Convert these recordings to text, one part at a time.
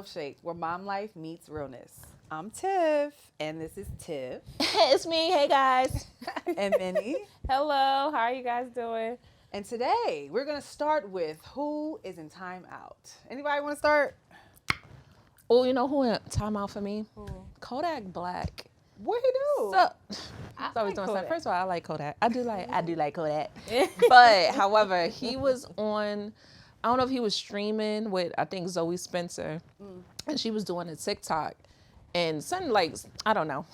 Milfshake, where mom life meets realness. I'm Tiff, and this is Tiff. It's me. Hey, guys. And Minnie. Hello. How are you guys doing? And today, we're going to start with who is in timeout. Anybody want to start? Oh, you know who in timeout for me? Who? Kodak Black. What he do? So, I always like doing Kodak. stuff. First of all, I like Kodak. I do like Kodak. But, however, he was on, I don't know if he was streaming with, I think, Zoe Spencer. And she was doing a TikTok. And something like, I don't know,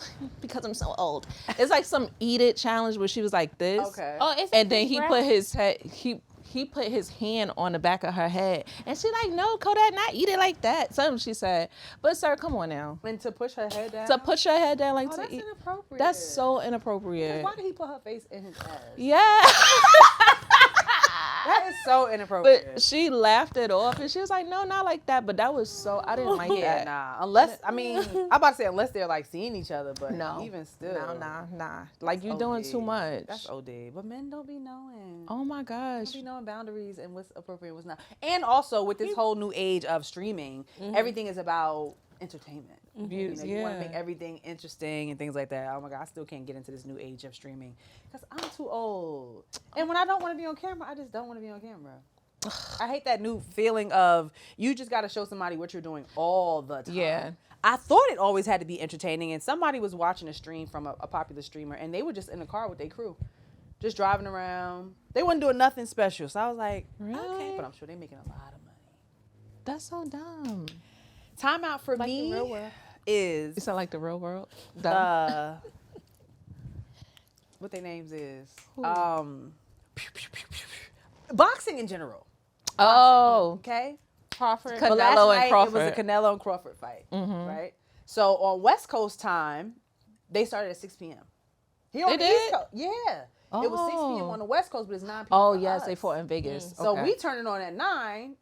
because I'm so old. It's like some eat it challenge where she was like this. Okay. Oh, it's And then he put his head, he put his hand on the back of her head. And she like, no, Kodak, not eat it like that. Something she said. But sir, come on now. And to push her head down? To push her head down like Oh, to that's eat. inappropriate. That's so inappropriate. Why did he put her face in his ass? Yeah. That is so inappropriate. But she laughed it off and she was like, no, not like that. But that was so, I didn't like Yeah, that. nah. Unless, I mean, I'm about to say unless they're like seeing each other, but No. even still. Nah. Like you That's doing OD. too much. That's OD. But men don't be knowing. Oh my gosh. Don't be knowing boundaries and what's appropriate and what's not. And also with this whole new age of streaming, everything is about entertainment. You know, you want to make everything interesting and things like that. Oh my God, I still can't get into this new age of streaming because I'm too old. And when I don't want to be on camera, I just don't want to be on camera. I hate that new feeling of you just got to show somebody what you're doing all the time. Yeah. I thought it always had to be entertaining, and somebody was watching a stream from a popular streamer, and they were just in the car with their crew, just driving around. They wasn't doing nothing special. So I was like, okay, Really? but I'm sure they're making a lot of money. That's so dumb. Timeout for Like me the real world. You is sound like the real world. Dumb. what their names is boxing in general. Oh. Okay. Crawford. Canelo But last and night, it Crawford. was a Canelo and Crawford fight, right? So on West Coast time, they started at 6 p.m. Here on They the did? East Coast, yeah. It was 6 p.m. Oh. on the West Coast, but it's 9 p.m. Oh, for yes, us. they fought in Vegas. So Okay. we turn it on at 9.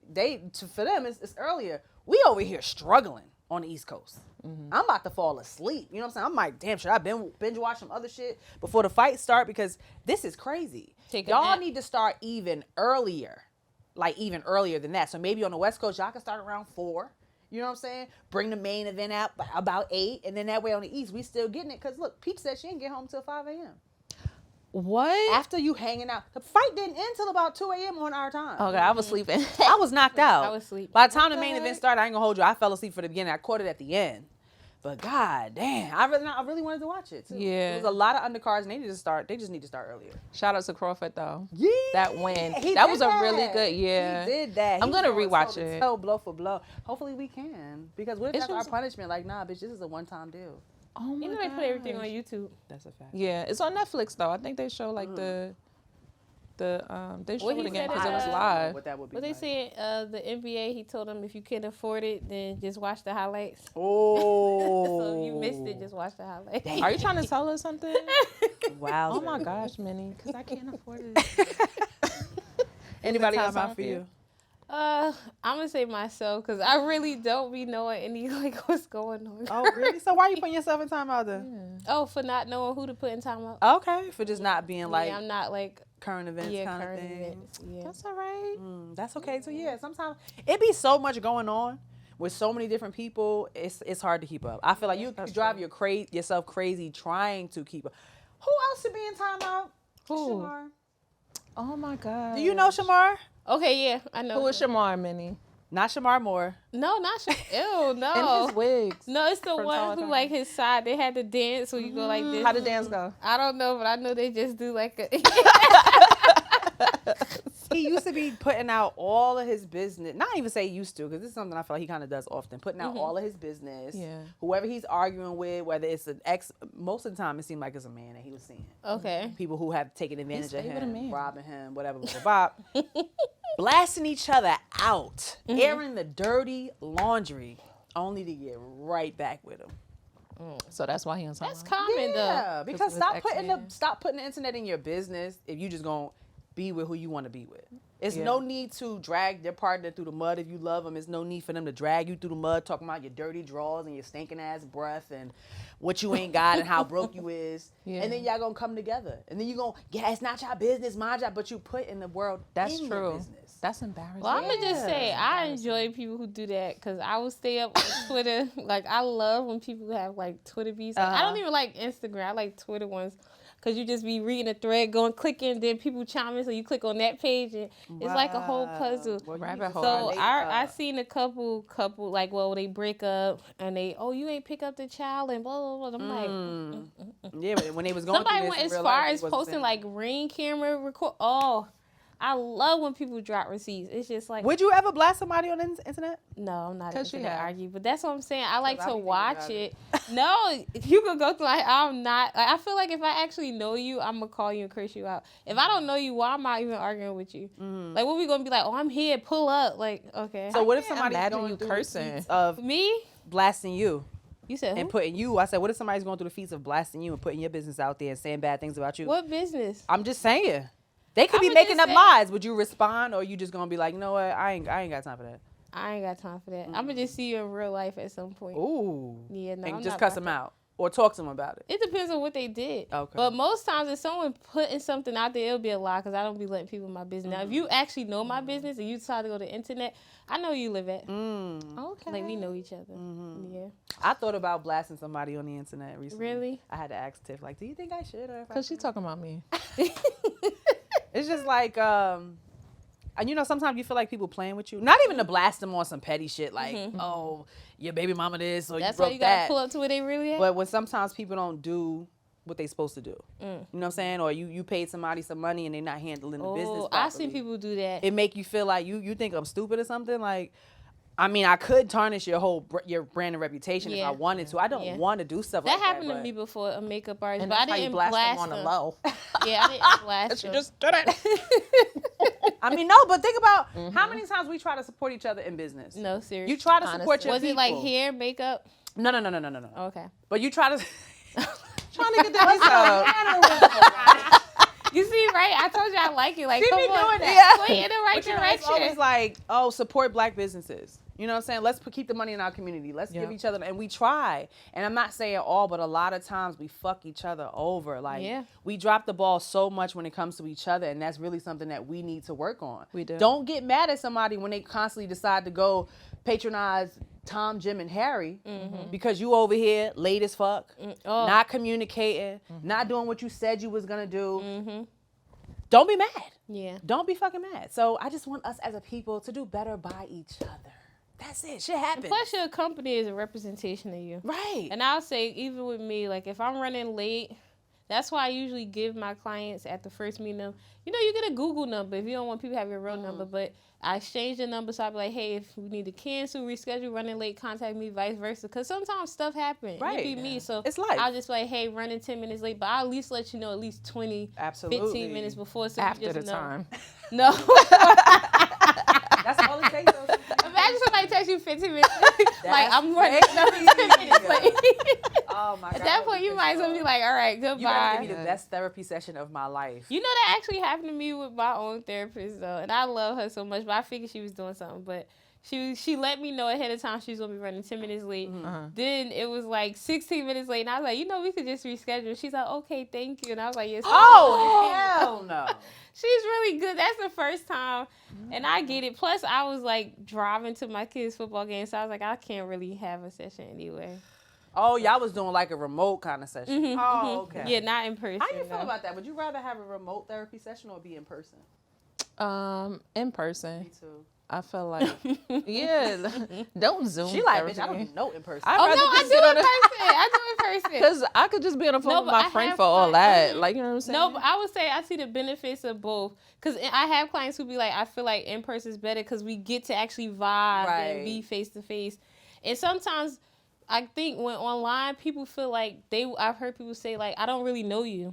For them, it's earlier. We over here struggling on the East Coast. I'm about to fall asleep. You know what I'm saying? I'm like, damn, should I binge watch some other shit before the fight start? Because this is crazy. Take a Y'all nap. need to start even earlier. Like even earlier than that. So maybe on the West Coast, y'all can start around 4. You know what I'm saying? Bring the main event out by about 8. And then that way on the East, we still getting it. Because look, Peach said she didn't get home till 5 a.m. What? After you hanging out. The fight didn't end till about 2 a.m. on our time. Okay, I was sleeping. I was knocked out. I was asleep. By the time the What main the event heck? started, I ain't gonna hold you. I fell asleep for the beginning. I caught it at the end. But god damn, I really wanted to watch it too. Yeah. There was a lot of undercards and they just need to start earlier. Shout out to Crawford though. Yeah. That win. He That did was a really good, yeah. He did that. I'm He gonna going rewatch toe to it. toe, blow for blow. Hopefully we can. Because what if It's that's our just- punishment? Like, nah, bitch, this is a one-time deal. Oh my You know they put everything on gosh. YouTube. That's a fact. Yeah, it's on Netflix though. I think they show like they showed he it again said because it was is, live. What that would be What they like. said, the NBA, he told them if you can't afford it, then just watch the highlights. Oh. So if you missed it, just watch the highlights. Are you trying to tell us something? Wow. Oh my gosh, Minnie, because I can't afford it. Anybody else time out for you? I'm gonna say myself because I really don't be knowing any like what's going on. Oh, really? So why are you putting yourself in timeout then? Oh, for not knowing who to put in timeout. Okay, for just not being like Yeah, I'm not like current events kind current of thing. events. Yeah. That's all right. That's okay. So yeah, sometimes it be so much going on with so many different people. It's hard to keep up. I feel like you drive yourself crazy trying to keep up. Who else should be in timeout? Who? Shamar. Oh my god. Do you know Shamar? Okay, yeah, I know. Who is Shamar, Minnie? Not Shamar Moore. No, not Ew, And no. his wigs. No, it's the From one Solid who Time. like his side. They had to dance where you go like this. How did dance go? I don't know, but I know they just do like a. He used to be putting out all of his business. Not even say used to, because this is something I feel like he kind of does often. Putting out all of his business. Yeah. Whoever he's arguing with, whether it's an ex, most of the time it seemed like it's a man that he was seeing. Okay. People who have taken advantage of stayed with a him, man. robbing him, whatever, bop, blasting each other out, airing the dirty laundry, only to get right back with him. So that's why he on timeout. That's common Yeah, though. because of his stop putting the internet in your business if you just gonna be with who you want to be with. It's Yeah. no need to drag their partner through the mud if you love them. It's no need for them to drag you through the mud talking about your dirty drawers and your stinking ass breath and what you ain't got and how broke you is. Yeah. And then y'all gonna come together. And then you gonna, yeah, it's not your business, my job, but you put in the world That's in true. your business. That's embarrassing. Well, I'm going to just say, I enjoy people who do that because I will stay up on Twitter. Like, I love when people have, like, Twitter beats. Like, I don't even like Instagram. I like Twitter ones because you just be reading a thread, clicking, then people chime in, so you click on that page, and it's like a whole puzzle. Rabbit hole. So I seen a couple, like, well, they break up, and you ain't pick up the child, and blah, blah, blah. I'm like... Yeah, but when they was going Somebody through went this as in real far life, as posting, like, Ring camera record. Oh, I love when people drop receipts. It's just like... Would you ever blast somebody on the internet? No, I'm not Because going she to had. argue. But that's what I'm saying. I like I to be thinking watch about it. No, you could go through, like, I'm not... Like, I feel like if I actually know you, I'm going to call you and curse you out. If I don't know you, why am I even arguing with you? Like, what we going to be like, oh, I'm here, pull up. Like, okay. So what if can't somebody's imagine going you through cursing. the feats of Me? blasting you You said who? and putting you? I said, what if somebody's going through the feats of blasting you and putting your business out there and saying bad things about you? What business? I'm just saying. They could be I'ma making just up say- lies. Would you respond, or you just gonna be like, you know what? I ain't got time for that. I ain't got time for that. I'm going to just see you in real life at some point. Ooh. Yeah, no, And I'm just not cuss about them that. out or talk to them about it. It depends on what they did. Okay. But most times if someone putting something out there, it'll be a lie because I don't be letting people in my business. Now, if you actually know my business and you decide to go to the internet, I know where you live at. Okay. Like, we know each other. Yeah. I thought about blasting somebody on the internet recently. Really? I had to ask Tiff, like, do you think I should? Or if I Because she talking about me. It's just like, and you know, sometimes you feel like people playing with you. Not even to blast them on some petty shit like, oh, your baby mama this or That's you why broke you got to that. pull up to where they really at. But when sometimes people don't do what they supposed to do, you know what I'm saying? Or you paid somebody some money and they're not handling the business properly. I've seen people do that. It make you feel like you think I'm stupid or something. Like, I mean, I could tarnish your brand and reputation if Yeah. I wanted to. I don't want to do stuff like That that. happened to me before, a makeup artist, And but I that's how you didn't blast blast them on the them. low. Yeah, I didn't blast She them. just did it. I mean, no, but think about how many times we try to support each other in business. No, seriously. You try to support your Was people. it like hair, makeup? No. Okay. But you try to. Trying to get that up. You see, right? I told you I like it. Like, She come be on. doing that. Point in the right But you know, it's direction. always like, oh, support black businesses. You know what I'm saying? Let's keep the money in our community. Let's give each other, and we try. And I'm not saying all, but a lot of times we fuck each other over. Like, we drop the ball so much when it comes to each other, and that's really something that we need to work on. We do. Don't get mad at somebody when they constantly decide to go patronize Tom, Jim, and Harry because you over here late as fuck, not communicating, not doing what you said you was gonna do. Don't be mad. Yeah. Don't be fucking mad. So I just want us as a people to do better by each other. That's it. Shit happens. Plus, your company is a representation of you. Right. And I'll say, even with me, like, if I'm running late, that's why I usually give my clients at the first meeting, you know, you get a Google number if you don't want people to have your real number, but I exchange the number, so I'll be like, hey, if we need to cancel, reschedule, running late, contact me, vice versa. Because sometimes stuff happens. Right. It be me. So It's life. I'll just be like, hey, running 10 minutes late, but I'll at least let you know at least 20, Absolutely. 15 minutes before. So you After just the know. time. No. That's all it takes. Imagine somebody text you 15 minutes. Like, I'm running crazy. 10 minutes late. Oh my God. At that point, you might as well be like, all right, you better goodbye. give me the best therapy session of my life. You know, that actually happened to me with my own therapist, though. And I love her so much, but I figured she was doing something. But she let me know ahead of time she was going to be running 10 minutes late. Then it was like 16 minutes late. And I was like, you know, we could just reschedule. She's like, okay, thank you. And I was like, yes. Oh, hell no. She's really good. That's the first time. And I get it. Plus, I was like driving to my kids' football game. So I was like, I can't really have a session anyway. Oh, y'all was doing like a remote kind of session. Oh, okay. Yeah, not in person. How do you feel though. about that? Would you rather have a remote therapy session or be in person? In person. Me too. I feel like, don't Zoom. She like, therapy. bitch, I don't know in person. I'd Oh, rather no, I just do sit on in the- person. I do in person. Because I could just be on the phone No, with but my I friend have for all clients- that. Like, you know what I'm saying? No, but I would say I see the benefits of both. Because I have clients who be like, I feel like in person is better because we get to actually vibe and be face to face. And sometimes I think when online, people feel like I've heard people say, like, I don't really know you.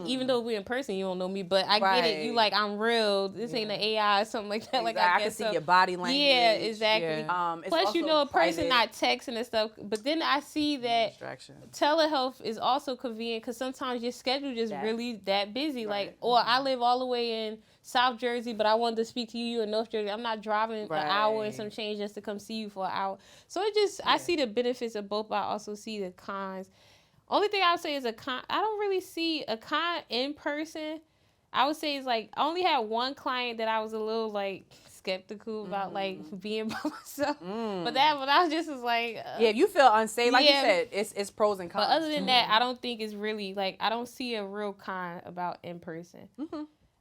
Even though we're in person, you don't know me. But I get it. You like, I'm real. This ain't an AI or something like that. Exactly. Like, I can guess see so. your body language. Yeah, exactly. Yeah. It's Plus, you also know, a person private. not texting and stuff. But then I see that Distraction. telehealth is also convenient because sometimes your schedule just really that busy. Like, or I live all the way in South Jersey, but I wanted to speak to you in North Jersey. I'm not driving an hour and some change just to come see you for an hour. So it just, I see the benefits of both, but I also see the cons. Only thing I would say is I don't really see a con in person. I would say it's like I only had one client that I was a little like skeptical about like being by myself. But I was just like yeah, if you feel unsafe, like you said, it's pros and cons. But other than that, I don't think it's really like I don't see a real con about in person.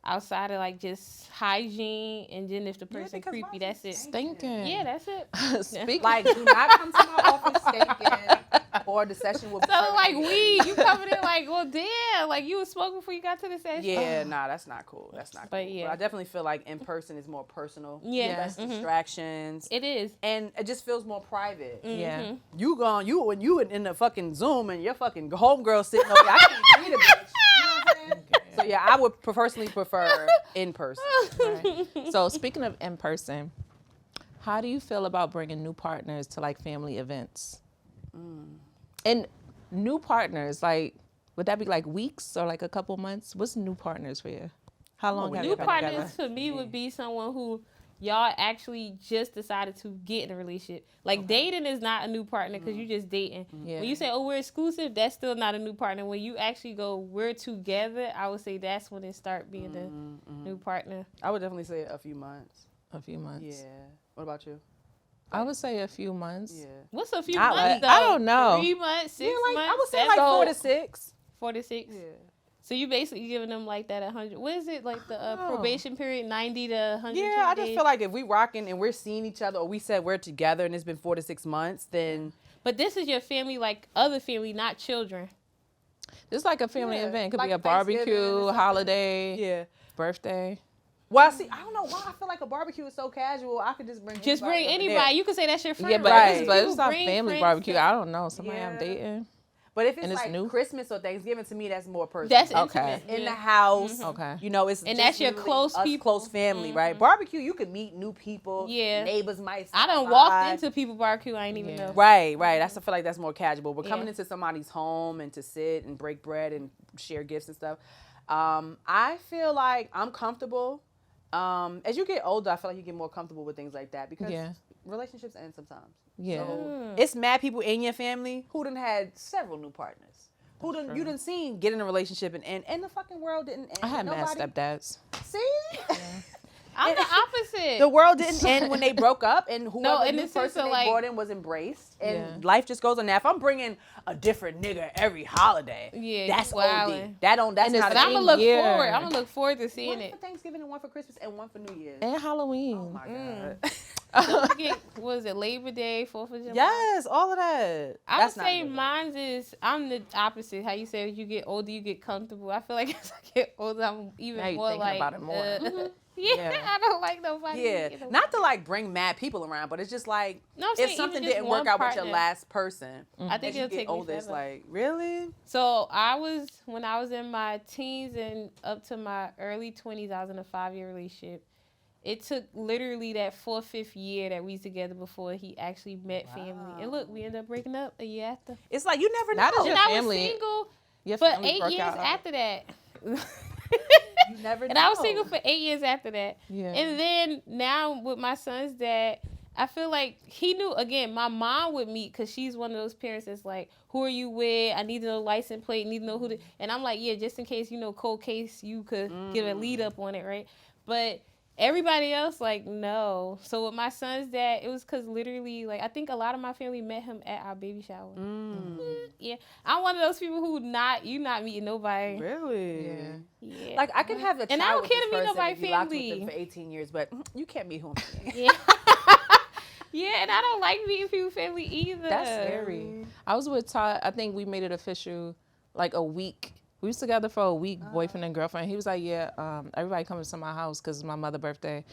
Outside of like just hygiene, and then if the person creepy, that's it. Stinking. Yeah, that's it. Like, do not come to my office stinking, or the session will be so like weed, you coming in like, well, damn, like you was smoking before you got to the session. Yeah, nah, that's not cool. That's not cool. But yeah, but I definitely feel like in person is more personal. Yeah, less distractions. It is, and it just feels more private. Yeah, when you in the fucking Zoom and your fucking homegirl sitting over there, I can't see the bitch. So yeah, I would personally prefer in person. Right. So speaking of in person, how do you feel about bringing new partners to like family events? And new partners, like, would that be like weeks or like a couple months? What's new partners for you? How long have you been together? New partners for me would be someone who y'all actually just decided to get in a relationship. Like dating is not a new partner because you just dating. Yeah. When you say, oh, we're exclusive, that's still not a new partner. When you actually go, we're together, I would say that's when it start being a new partner. I would definitely say a few months. A few months. Yeah. What about you? I would say a few months. Yeah. What's a few months though? I don't know. 3 months, 6 months? I would say like 4 to 6. 4 to 6? Yeah. So you basically giving them like that 100. What is it like the probation period? 90 to 100. Yeah, I just feel like if we rocking and we're seeing each other, or we said we're together and it's been 4 to 6 months, then. But this is your family, like other family, not children. It's like a family event. It could like be a barbecue, holiday, Yeah. birthday. Well, see, I don't know why I feel like a barbecue is so casual. I could just bring anybody. there. You could say that's your friend. Yeah, but right? it's not family barbecue. I don't know. Somebody I'm dating. But if it's it's like new? Christmas or Thanksgiving, to me, that's more personal. That's Okay. intimate. In the house. Okay. You know, it's And just that's your literally close us people. close family, right? Barbecue, you can meet new people. Yeah. Neighbors might I done stop walked by. into people barbecue. I ain't even know. Right. I feel like that's more casual. But coming Yeah. into somebody's home and to sit and break bread and share gifts and stuff, I feel like I'm comfortable. As you get older, I feel like you get more comfortable with things like that because relationships end sometimes. Yeah. So it's mad people in your family who done had several new partners. You done seen get in a relationship and the fucking world didn't end. I had mad Nobody, stepdads. See? I'm the opposite. The world didn't end when they broke up, and whoever in new the sense person of, they like- brought in was embraced, and life just goes on. Now, if I'm bringing a different nigga every holiday, that's wildin'. OD. That's not. But I'm gonna look year. forward. I'm gonna look forward to seeing one it. for Thanksgiving and one for Christmas and one for New Year's. And Halloween. Oh my god. Don't forget, what is it, Labor Day, 4th of July? Yes, all of that. I That's would not say good. mine's is, I'm the opposite. How you say as you get older, you get comfortable. I feel like as I get older, I'm even Now you more thinking like, about it more. yeah, I don't like nobody. Yeah, not to like bring mad people around, but it's just like No, I'm saying if something even just didn't work one out with your partner. last person, I think as you it'll get take me older, it's forever. like really. So when I was in my teens and up to my early 20s, I was in a 5-year relationship. It took literally that 4th, 5th year that we was together before he actually met family. And look, we ended up breaking up a year after. It's like you never Not know. as your And I was family- single Your for family 8 broke years out. after that. You never know. And I was single for 8 years after that. Yeah. And then now with my son's dad, I feel like he knew, again, my mom would meet because she's one of those parents that's like, who are you with? I need to know license plate, need to know who to, and I'm like, yeah, just in case, cold case, you could give a lead up on it, right? But everybody else, like, no. So with my son's dad, it was because literally, like, I think a lot of my family met him at our baby shower. Yeah. I'm one of those people who you not meeting nobody. Really? Yeah. Like I can have a child And I don't with care this to meet person nobody if you locked with family. them for 18 years, but you can't meet who I'm seeing. Yeah. Yeah, and I don't like meeting people family either. That's scary. I was with Todd. I think we made it official like a week. We was together for a week, boyfriend and girlfriend. He was like, yeah, everybody comes to my house because it's my mother's birthday.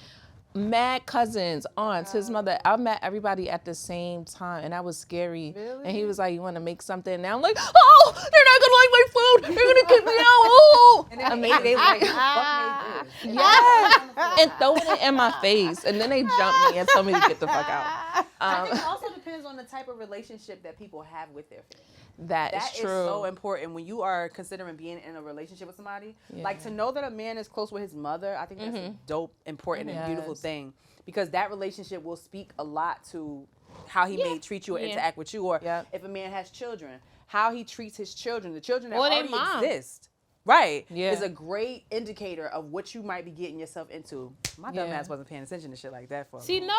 Mad cousins, aunts, his mother. I met everybody at the same time, and that was scary. Really? And he was like, you want to make something? And I'm like, oh, they're not going to like my food. They're going to kick me out. Oh. And then they was like, fuck made this. Yes. And throwing it in my face. And then they jumped me and told me to get the fuck out. I think it also depends on the type of relationship that people have with their family. That That is is true. so important when you are considering being in a relationship with somebody. Yeah. Like to know that a man is close with his mother, I think that's a dope, important, and beautiful Yes. thing. Because that relationship will speak a lot to how he may treat you or interact with you. Or Yep. if a man has children, how he treats his children, the children that Or their already mom. exist. Right. Yeah. Is a great indicator of what you might be getting yourself into. My dumb ass wasn't paying attention to shit like that for See, no,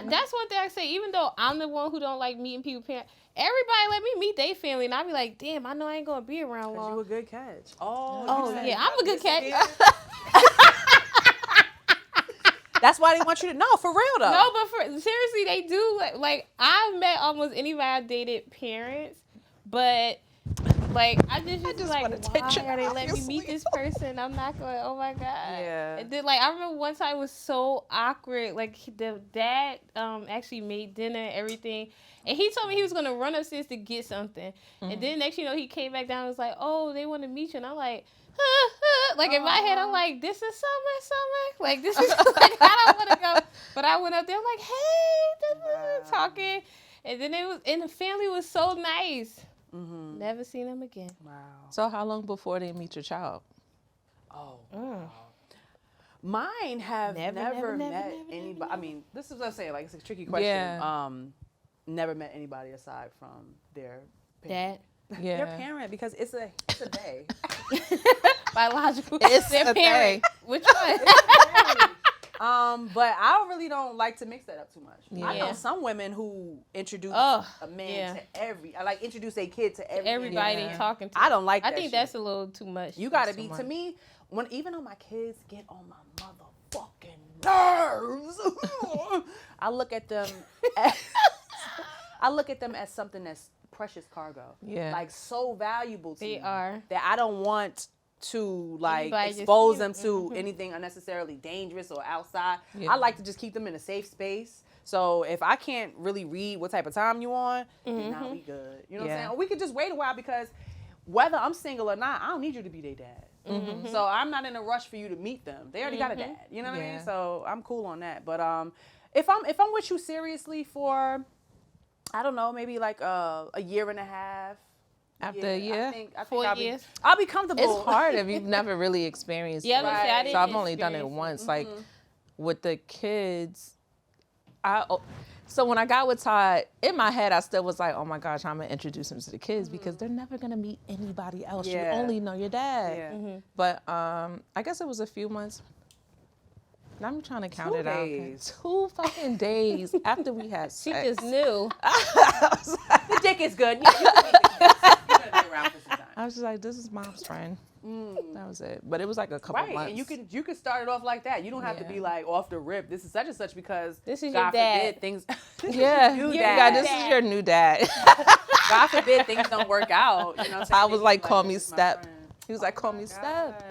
that's one thing I say. Even though I'm the one who don't like meeting people, everybody let me meet their family, and I be like, damn, I know I ain't gonna be around long. You a good catch. Oh yeah, I'm a good catch. That's why they want you to know, for real though. No, but seriously, they do. Like I've met almost anybody I dated parents, but like I just like, why are they letting me meet this person? I'm not going. Oh my god. Yeah. And then like I remember one time it was so awkward. Like the dad actually made dinner and everything, and he told me he was gonna run upstairs to get something, and then next you know he came back down and was like, oh, they want to meet you, and I'm like. Like in my head, I'm like, this is summer. Like this is like I don't want to go, but I went up there. I'm like, hey, talking, and then the family was so nice. Mm-hmm. Never seen them again. Wow. So how long before they meet your child? Oh. Wow. Mine have never met anybody. I mean, this is what I'm saying. Like it's a tricky question. Yeah. Never met anybody aside from their dad. Yeah. Their parent, because it's a they. Biological. It's their a parent. they. Which one? But I really don't like to mix that up too much. Yeah. I know some women who introduce a man to introduce a kid to everybody they talking to. I don't like that. I think that's a little too much. You gotta be, to me, even though my kids get on my motherfucking nerves, I look at them as something that's precious cargo. Yeah. Like so valuable to me. They are. That I don't want to like Anybody expose them to anything unnecessarily dangerous or outside. Yeah. I like to just keep them in a safe space. So if I can't really read what type of time you on, then now we good. You know what I'm saying? Or we could just wait a while, because whether I'm single or not, I don't need you to be their dad. Mm-hmm. So I'm not in a rush for you to meet them. They already got a dad. You know what I mean? So I'm cool on that. But if I'm with you seriously for, I don't know, maybe like a year and a half. After a year? I think 4 years. I'll be comfortable. It's hard if you've never really experienced it. Yeah, right. I didn't So I've only done it once. Mm-hmm. Like with the kids, so when I got with Todd, in my head I still was like, oh my gosh, I'm gonna introduce him to the kids because they're never gonna meet anybody else. You only know your dad. Yeah. Mm-hmm. But I guess it was a few months. Now I'm trying to count 2 it days. out. 2 fucking days after we had She sex. just knew. The dick is good. Yeah, you can be around for some time. I was just like, this is mom's friend. That was it. But it was like a couple months. And you can start it off like that. You don't have to be like off the rip. This is such and such because This is God your dad. forbid things. Yeah, New yeah, dad. this is your new dad. God forbid things don't work out. You know what I'm saying? I was like, call me this is my Step. friend. He was like, call me God. Step.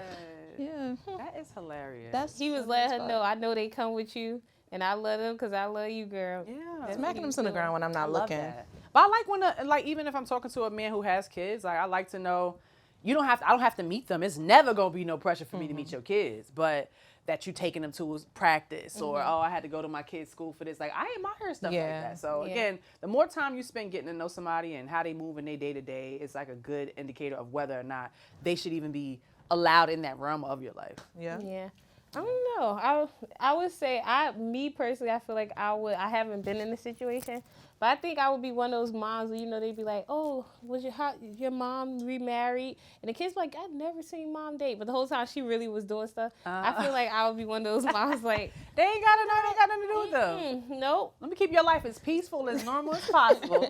Yeah. That is hilarious. He was letting her know, I know they come with you, and I love them because I love you, girl. Yeah. Smacking them to the ground when I'm not looking. That. But I like when even if I'm talking to a man who has kids, like I like to know, I don't have to meet them. It's never gonna be no pressure for me to meet your kids, but that you taking them to practice or I had to go to my kid's school for this. Like I admire stuff like that. So again, the more time you spend getting to know somebody and how they move in their day to day, it's like a good indicator of whether or not they should even be allowed in that realm of your life. Yeah. Yeah. I don't know. I would say me personally, I feel like I haven't been in a situation, but I think I would be one of those moms where, they'd be like, oh, was your mom remarried? And the kids be like, I've never seen mom date. But the whole time she really was doing stuff. I feel like I would be one of those moms like, They ain't got nothing to do with them. Nope. Let me keep your life as peaceful, as normal as possible.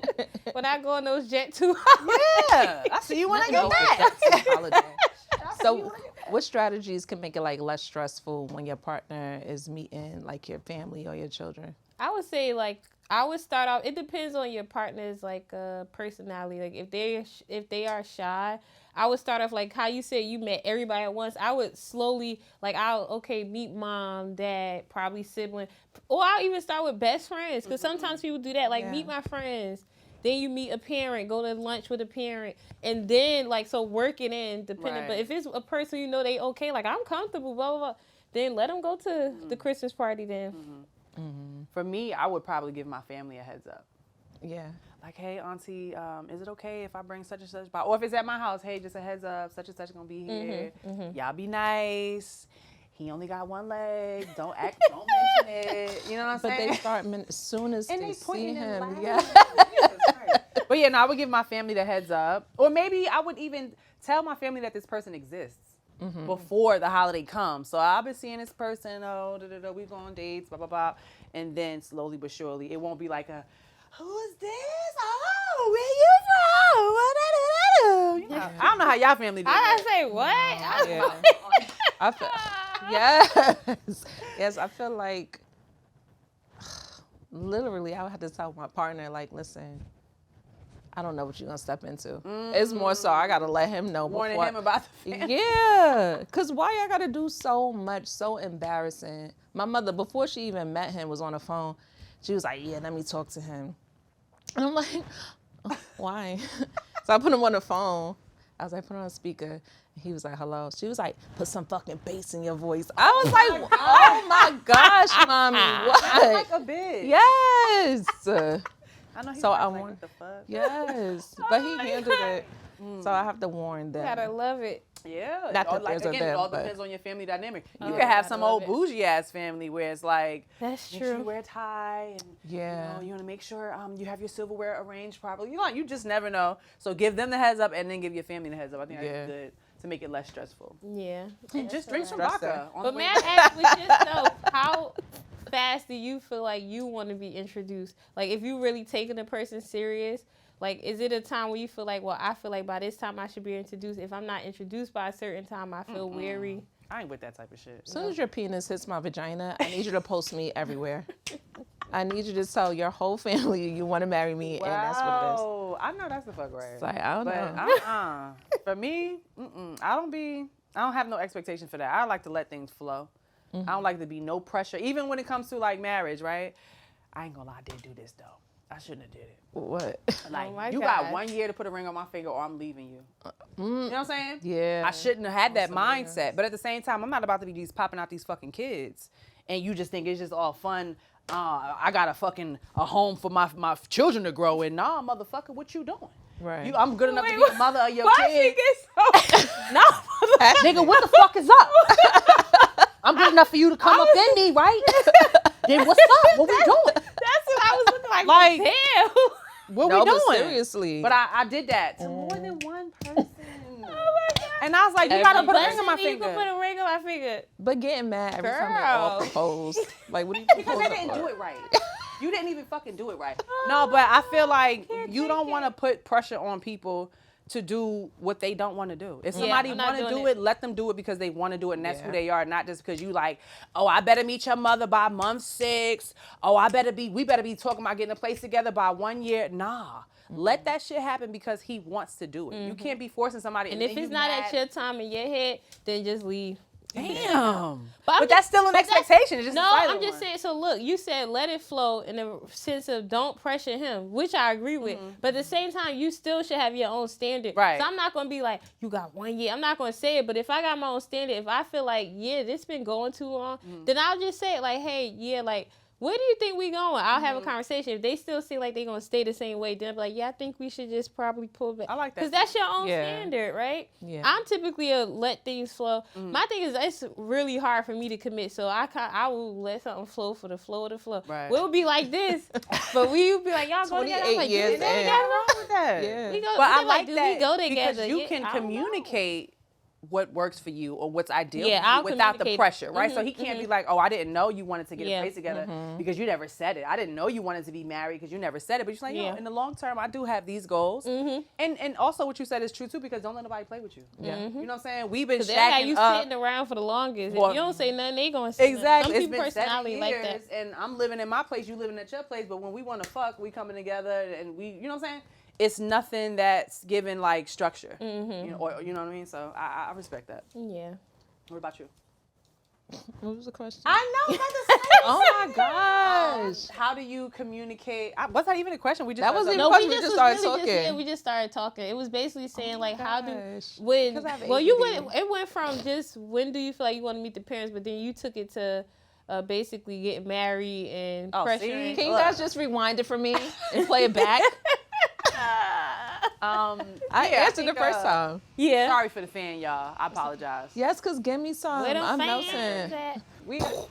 When I go on those Jet 2 Yeah. I see you when I get back. So what strategies can make it like less stressful when your partner is meeting like your family or your children? I would say I would start off. It depends on your partner's personality. Like if they are shy, I would start off like how you said you met everybody at once. I would slowly meet mom, dad, probably sibling, or I'll even start with best friends because sometimes people do that. Like meet my friends. Then you meet a parent, go to lunch with a parent, and then work it in depending. Right. But if it's a person they okay, like I'm comfortable, blah blah blah, then let them go to the Christmas party then. For me, I would probably give my family a heads up. Yeah. Like, hey, auntie, is it okay if I bring such and such by? Or if it's at my house, hey, just a heads up, such and such gonna be here. Y'all be nice. He only got one leg. Don't mention it. You know what I'm But saying? they start as soon as they see him. Yeah. But yeah, no, I would give my family the heads up. Or maybe I would even tell my family that this person exists. before the holiday comes. So I've been seeing this person, we go on dates, blah, blah, blah. And then slowly but surely, it won't be like a, who's this? Oh, where you from? You know, I don't know how y'all family do I that. say what? I feel, yes, I feel like literally I would have to tell my partner, like, listen, I don't know what you're gonna step into. It's more so I gotta let him know Warning before. him about the family. Yeah, cause why I gotta do so much, so embarrassing. My mother, before she even met him, was on the phone. She was like, yeah, let me talk to him. And I'm like, oh, why? So I put him on the phone. I was like, put it on speaker. He was like, hello. She was like, put some fucking bass in your voice. I was like, oh my gosh, mommy, what? Like a bitch. Yes. I know. So I like, want. what the fuck? Yes, but he handled it. So I have to warn them. Gotta love it. Yeah. Not that like, there's a again, it them, all but- depends on your family dynamic. You Oh, could have I some love old it. bougie ass family where it's like, That's make sure true. you wear a tie and Yeah. you want to make sure you have your silverware arranged properly. You just never know. So give them the heads up and then give your family the heads up. I think that's good to make it less stressful. Yeah. And just drink some Stressor. vodka. On But the may way I back. ask with yourself, how fast do you feel like you want to be introduced? Like, if you really taking a person serious, like, is it a time where you feel like, well, I feel like by this time I should be introduced. If I'm not introduced by a certain time, I feel weary. I ain't with that type of shit. As soon as your penis hits my vagina, I need you to post me everywhere. I need you to tell your whole family you want to marry me, and that's what it is. Oh, I know that's the fuck right. It's like, I don't But know. for me, I don't have no expectation for that. I like to let things flow. I don't like to be no pressure. Even when it comes to like marriage, right? I ain't gonna lie, I did do this though. I shouldn't have did it. What? Like, my you God. got 1 year to put a ring on my finger or I'm leaving you. You know what I'm saying? Yeah. I shouldn't have had that mindset. But at the same time, I'm not about to be popping out these fucking kids. And you just think it's just all fun. I got a home for my children to grow in. Nah, motherfucker, what you doing? Right. I'm good enough to be the mother of your Why kid. she get so... No, nigga, what the fuck is up? I'm good enough for you to come up in me, right? Then what's up? What we doing? That's what I was looking like. Like- Damn. What No, we doing? but seriously. But I did that to more than one person. Oh my God. And I was like, you gotta put a ring Blessing on my me, you finger. can put a ring on my finger. But getting mad every time they all Girl. propose. Like, what do you Because propose they didn't for? do it right. You didn't even fucking do it right. No, but I feel like you don't want to put pressure on people to do what they don't want to do. If somebody I'm not want to doing do it. it, let them do it because they want to do it, and that's who Yeah. they are, not just because you like, oh, I better meet your mother by month 6. Oh, we better be talking about getting a place together by 1 year. Nah. Let that shit happen because he wants to do it. You can't be forcing somebody. And if then it's you not mad. at your time in your head, then just leave. Damn. But But that's still an expectation. It's just No, a silent I'm just one. saying. So look, you said let it flow in the sense of don't pressure him, which I agree with. But at the same time, you still should have your own standard. Right. So I'm not gonna be like, you got 1 year. I'm not gonna say it. But if I got my own standard, if I feel like, yeah, this been going too long, then I'll just say it like, hey, yeah, like, where do you think we going? I'll have a conversation. If they still seem like they're gonna stay the same way, then I'll be like, yeah, I think we should just probably pull back. I like that. Because that's your own Yeah. standard, right? Yeah. I'm typically a let things flow. My thing is it's really hard for me to commit, so I will let something flow for the flow of the flow. Right. We'll be like this, but we'll be like, y'all go together. I'm 28 like, years you go in. together? wrong with that. Yeah. We go, But I we like do that we go together because you Yeah, can I don't know. communicate what works for you or what's ideal Yeah, for you I'll without the communicate. pressure, right? So he can't be like, oh, I didn't know you wanted to get Yeah. a place together because you never said it. I didn't know you wanted to be married because you never said it. But you're like, Yeah. yo, in the long term, I do have these goals. And also what you said is true too because don't let nobody play with you. Yeah. You know what I'm saying? We've been Because they got you shacking up. sitting around for the longest. Well, If you don't say nothing, they gonna say Exactly. Some It's people been 7 personality years, like that. and I'm living in my place, you living at your place. But when we want to fuck, we coming together, and we, you know what I'm saying? It's nothing that's given like structure, you know, or you know what I mean. So I respect that. Yeah. What about you? What was the question? I know. About to say Oh my gosh. how do you communicate? Was that even a question? We just That wasn't started even No, Because we we just just started started talking. talking. We just started talking. It was basically saying like, how do Gosh. when? Because I have Well, you ADD. went. It went from just when do you feel like you want to meet the parents, but then you took it to basically getting married and Oh, see? pressuring. Can you guys just rewind it for me and play it back? I answered the think, first time. Yeah. Sorry for the fan, y'all. I apologize. Yes, because give me some. Where them I'm fans melting. at?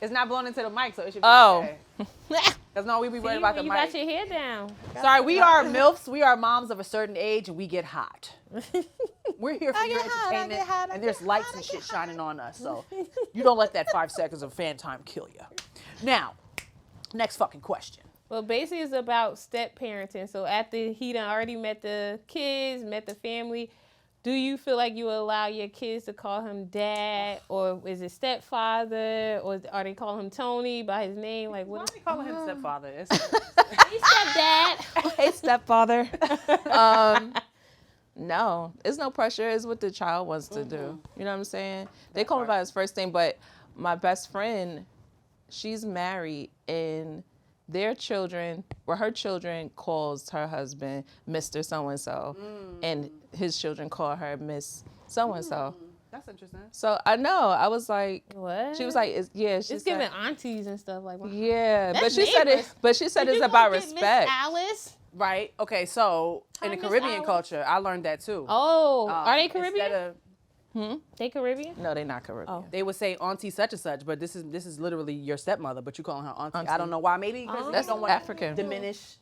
It's not blowing into the mic, so it should be Oh. okay. Because no, we be worried See, about the when you mic. got your hair down. Sorry, we are MILFs. We are moms of a certain age, and we get hot. We're here for your entertainment, and there's lights and shit shining on us. So you don't let that 5 seconds of fan time kill you. Now, next fucking question. Well, basically, it's about step parenting. So after he done already met the kids, met the family, do you feel like you allow your kids to call him dad, or is it stepfather, or are they calling him Tony by his name? Like, Why what? are we calling him stepfather? Hey, stepdad. Hey, stepfather. No, it's no pressure. It's what the child wants to do. You know what I'm saying? They call him by his first name, but my best friend, she's married, and their children, or her children, calls her husband Mr. So-and-so, and his children call her Miss So-and-so. That's interesting. So I know, I was like, What? she was like, It's giving aunties and stuff like. Wow. yeah, but That's she said it. neighbors. But she said Did it's you about go get respect. Miss Alice? Right. Okay. So in the Miss Caribbean Alice? culture, I learned that too. Oh, are they Instead Caribbean? of- They Caribbean? No, they're not Caribbean. Oh. they would say auntie such and such, but this is literally your stepmother, but you calling her auntie. I don't know why. Maybe because That's you don't want African. to diminish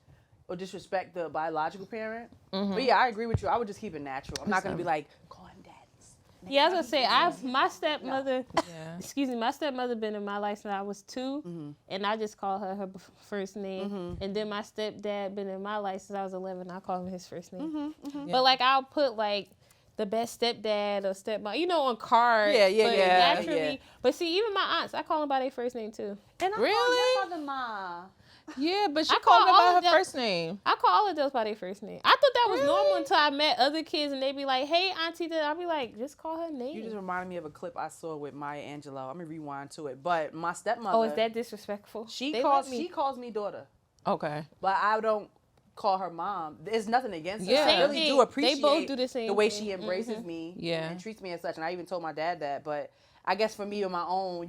or disrespect the biological parent. But yeah, I agree with you. I would just keep it natural. I'm not gonna be like call him daddies. Yeah, I was gonna say my stepmother. Yeah. Excuse me, my stepmother been in my life since I was 2, and I just call her first name. And then my stepdad been in my life since I was 11. I call him his first name. But like I'll put like the best stepdad or stepmom, on cards. Yeah, but yeah. naturally, but see, even my aunts, I call them by their first name too. And I Really? call your mother Ma. Yeah, but she I call called her all by of her them- first name. I call all of those by their first name. I thought that was normal until I met other kids and they be like, "Hey, auntie," I'll be like, "Just call her name." You just reminded me of a clip I saw with Maya Angelou. I'm gonna rewind to it. But my stepmother. Oh, is that disrespectful? She They calls let me. she calls me daughter, Okay. but I don't call her mom. There's nothing against her. Yeah. I Same really thing. do They appreciate both do the same way thing. she embraces me Yeah. and treats me as such. And I even told my dad that. But I guess for me on my own,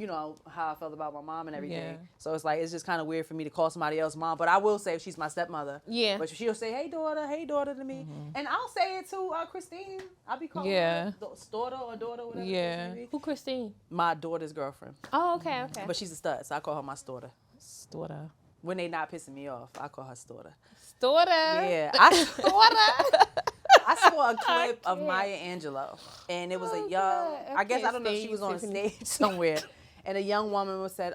how I felt about my mom and everything. Yeah. So it's like it's just kind of weird for me to call somebody else mom. But I will say if she's my stepmother. Yeah. But she'll say, hey daughter to me. And I'll say it to Christine. I'll be calling Yeah. her daughter or daughter, whatever. Yeah. the case may be. Who, Christine? My daughter's girlfriend. Oh, okay. But she's a stud, so I call her my daughter. Daughter. When they not pissing me off, I call her daughter. Daughter. Yeah, I saw a clip of Maya Angelou, and it was a young. God. I guess I can't don't know if stand she you, was on Tiffany. stage somewhere, and a young woman was said,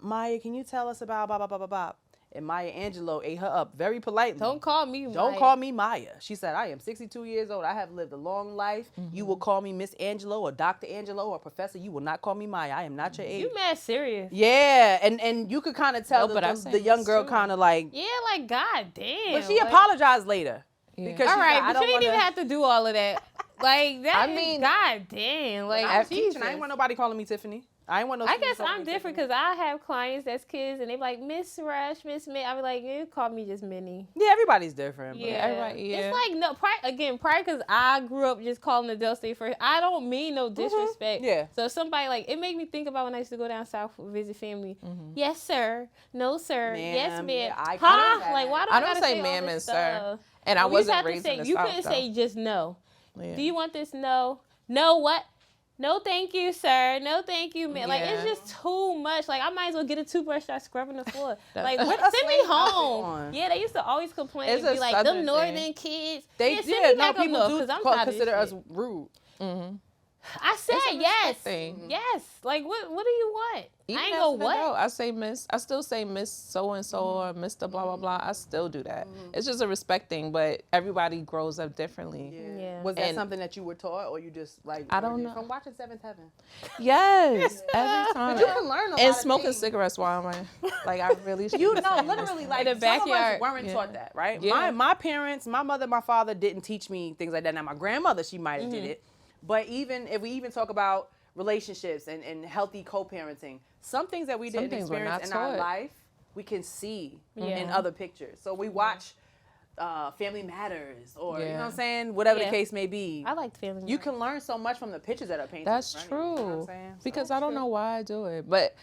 "Maya, can you tell us about blah blah blah blah blah?" And Maya Angelou ate her up very politely. Don't call me. Don't Maya. call me Maya. She said, I am 62 years old. I have lived a long life. You will call me Miss Angelo or Dr. Angelo or Professor. You will not call me Maya. I am not your age. You mad serious? Yeah, and you could kind of tell No, but I the say young this girl too. kind of like, Yeah, like god damn. but she like, apologized later. Yeah. Because All she's right, like, I but don't you didn't even wanna- have to do all of that. Like that. I I mean- mean, god damn. Like I was Jesus. teaching. I ain't want nobody calling me Tiffany. I ain't want no. I students guess calling I'm me different Tiffany. because I have clients that's kids and they be like Miss Rush, Miss Mint. I be like, you call me just Minnie. Yeah, everybody's different. But Yeah, everybody- yeah. It's like no, probably because I grew up just calling adults they first. I don't mean no disrespect. Yeah. So if somebody like it made me think about when I used to go down south to visit family. Yes, sir. No, sir. Yes, Ma'am. ma'am. Yeah, I huh? couldn't Like why do I I don't gotta say all ma'am this and sir. stuff? And I Well, you just wasn't have to raised say, in the you South, couldn't though. say just no. Yeah. Do you want this? No. No what? No, thank you, sir. No, thank you, man. Like, it's Yeah. just too much. Like, I might as well get a toothbrush, start scrubbing the floor. Like, Put a send me slave outfit home. on. Yeah, they used to always complain It's and a be like, Southern them northern thing. kids. They yeah, send yeah, me no back up people north, do 'cause I'm tired of consider this us shit. rude. I said It's a yes. respect thing. Yes. Like, what do you want? Even I ain't as go an what? adult, I say Miss. I still say Miss so and so or Mr. blah blah blah. I still do that. It's just a respect thing, but everybody grows up differently. Yeah. Was that And- something that you were taught, or you just like? I don't learned it know. From watching Seventh Heaven. Yes, every time. You can learn a lot And of smoking things. cigarettes while I'm like I really. should You be know, saying literally, this. like In the some of us backyard. weren't Yeah. taught that, right? Yeah. My parents, my mother, my father didn't teach me things like that. Now my grandmother, she might have did it, but even if we even talk about relationships and healthy co-parenting, some things that we Some didn't things we're experience not in our taught. life, we can see in Yeah. other pictures. So we watch Family Matters, or you know Yeah. what I'm saying, whatever Yeah. the case may be. I liked family. You Matters. can learn so much from the pictures that are painted. That's in front of you, you know what I'm true. saying? So Because I don't know why I do it, but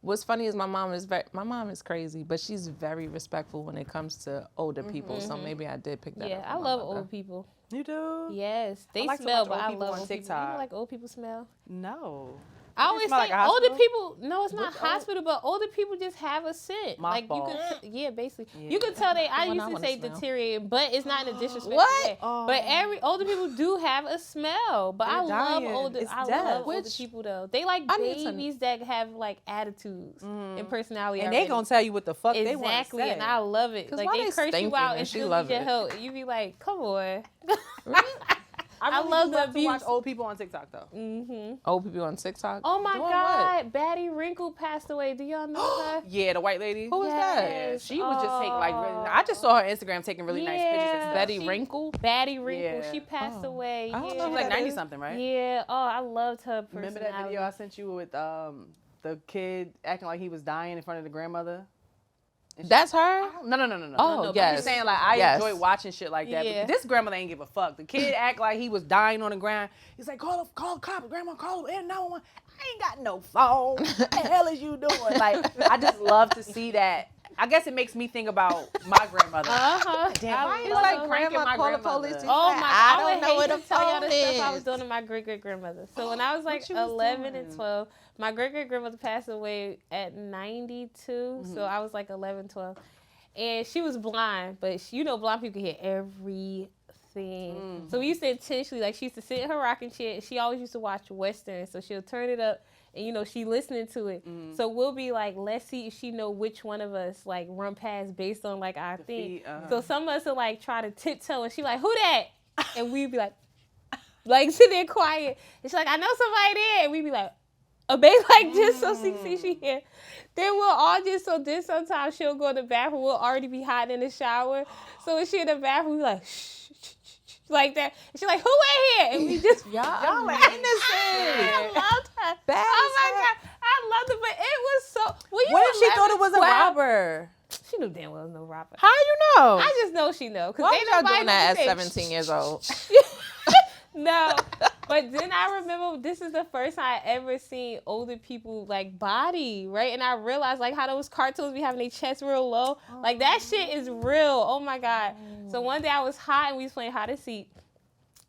what's funny is my mom is crazy, but she's very respectful when it comes to older people. So maybe I did pick that Yeah, up. I from my love mother. old people. You do? Yes, they like to smell, watch but old I people love on old people. You TikTok. know, like old people smell. No. I always smell say like a older hospital? people. No, it's not hospital, but older people just have a scent. Like you Mothballs. can, yeah, basically, Yeah. you can tell they. I one used I to wanna say smell. deteriorating, but it's not in a disrespectful What? way. But every older people do have a smell. But I They're love dying. older. It's I death. love older Which- people though. They like I need to- babies that have like attitudes and personality. And already. they gonna tell you what the fuck they want to Exactly, say. and I love it. 'Cause Like why they they curse you stinking out and and she still love need your it? help. You be like, come on. I I love the to watch abuse. old people on TikTok though. Old people on TikTok. Oh my Doing what? God, Batty Wrinkle passed away. Do y'all know her? Yeah, the white lady. Who is that? Yeah, she would just take like. Really, I just saw her Instagram taking really nice pictures. And Yeah. stuff. Betty She- Wrinkle. Batty Wrinkle. Yeah. She passed Oh. away. I don't know Yeah. She's like that 90 is- something, right? Yeah. Oh, I loved her personality. Remember that video I sent you with the kid acting like he was dying in front of the grandmother? That's her. No. Oh, I'm yes. just saying, like, I Yes. enjoy watching shit like that. Yeah. But this grandmother ain't give a fuck. The kid act like he was dying on the ground. He's like, call the cop, grandma, call him. No one. I ain't got no phone. What the hell is you doing? Like, I just love to see that. I guess it makes me think about my grandmother. Damn, why I you love like her. cranking my call the grandmother? police. Oh my! I I don't would know what hate a to tell y'all the phone stuff I was is. doing to my great grandmother. So when I was like What you was 11 doing? and 12, my great grandmother passed away at 92. So I was like 11, 12, and she was blind. But she, you know, blind people can hear everything. So we used to intentionally, like, she used to sit in her rocking chair. She always used to watch Western, so she'll turn it up. And, you know, she listening to it. So we'll be like, let's see if she know which one of us, like, run past based on, like, our thing. So some of us will, like, try to tiptoe. And she like, who that? And we'd be like, sit there quiet. And she's like, I know somebody there. And we'd be like, a baby like this, so see she here. Then we'll all just, so then sometimes she'll go to the bathroom. We'll already be hiding in the shower. So when she in the bathroom, we like, shh, like that. And she's like, who in here? And we just, Y'all are I loved her. Bad Oh as my God. I loved it, but it was so. What if she thought it was a robber? She knew damn well it was no robber. How you know? I just know she know. Why Ain't was y'all nobody doing that gonna at say, 17 years old? No. But then I remember this is the first time I ever seen older people like body, right? And I realized like how those cartoons be having their chest real low. Like that shit is real. Oh my God. So one day I was hot and we was playing hide and seek.